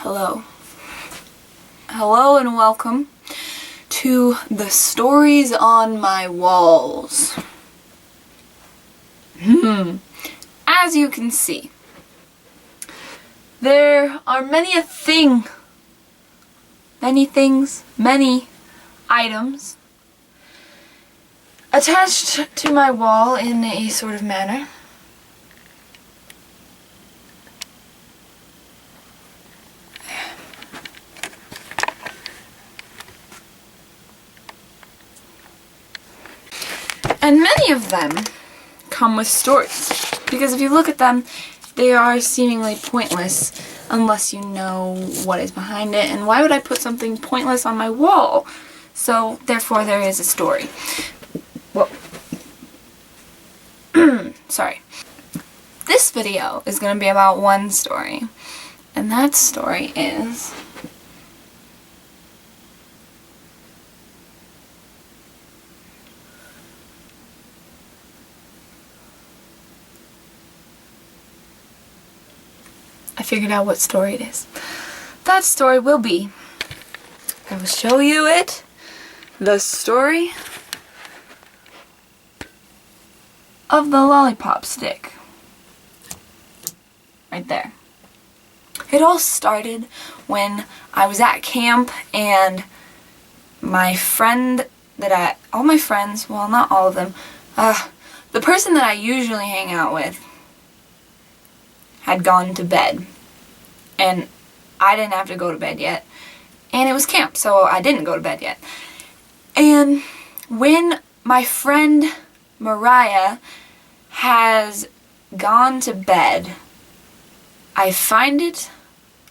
Hello. Hello and welcome to the stories on my walls. As you can see, there are many items attached to my wall in a sort of manner. And many of them come with stories, because if you look at them, they are seemingly pointless unless you know what is behind it. And why would I put something pointless on my wall? So, therefore, there is a story. Well, sorry. This video is going to be about one story, and that story is I figured out what story it is. That story will be, I will show you it, the story of the lollipop stick. Right there. It all started when I was at camp and my friend all my friends, well, not all of them, the person that I usually hang out with had gone to bed, and I didn't have to go to bed yet, and it was camp, so I didn't go to bed yet. And when my friend Mariah has gone to bed, I find it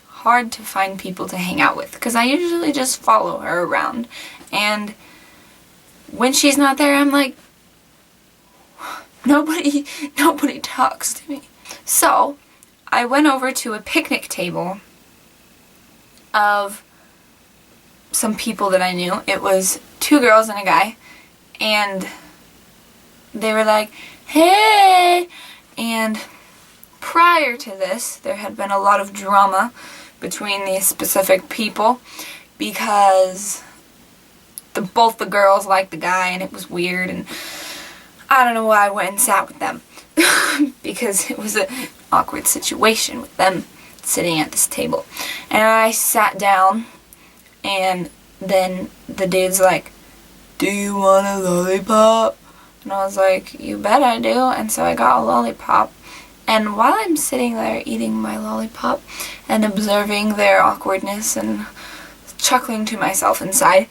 hard to find people to hang out with, because I usually just follow her around, and when she's not there, I'm like, nobody talks to me. So I went over to a picnic table of some people that I knew. It was 2 girls and a guy, and they were like, hey! And prior to this, there had been a lot of drama between these specific people because both the girls liked the guy, and it was weird, and I don't know why I went and sat with them. Because it was an awkward situation with them sitting at this table. And I sat down, and then the dude's like, do you want a lollipop? And I was like, you bet I do. And so I got a lollipop. And while I'm sitting there eating my lollipop and observing their awkwardness and chuckling to myself inside,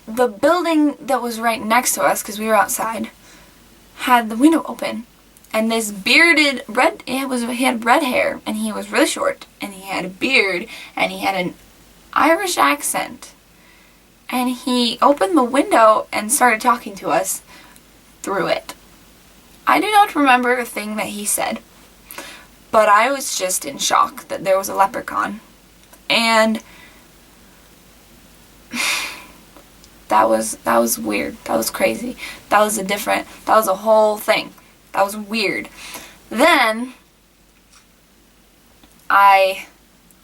the building that was right next to us, because we were outside, had the window open, and this bearded he had red hair, and he was really short, and he had a beard, and he had an Irish accent, and he opened the window and started talking to us through it. I do not remember a thing that he said, but I was just in shock that there was a leprechaun, and That was weird. That was crazy. That was a whole thing. That was weird. Then I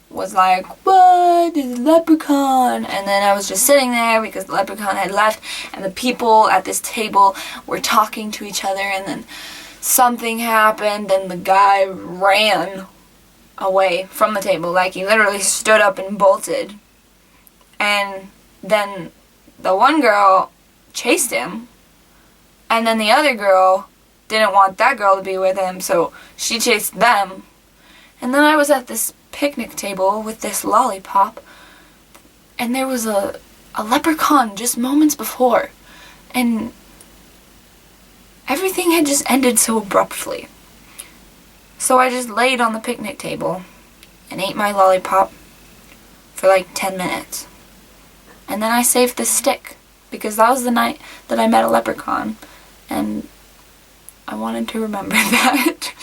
was like, what is a leprechaun? And then I was just sitting there because the leprechaun had left, and the people at this table were talking to each other, and then something happened, and the guy ran away from the table. Like, he literally stood up and bolted. And then the one girl chased him, and then the other girl didn't want that girl to be with him, so she chased them. And then I was at this picnic table with this lollipop, and there was a leprechaun just moments before, and everything had just ended so abruptly. So I just laid on the picnic table and ate my lollipop for like 10 minutes. And then I saved this stick, because that was the night that I met a leprechaun, and I wanted to remember that.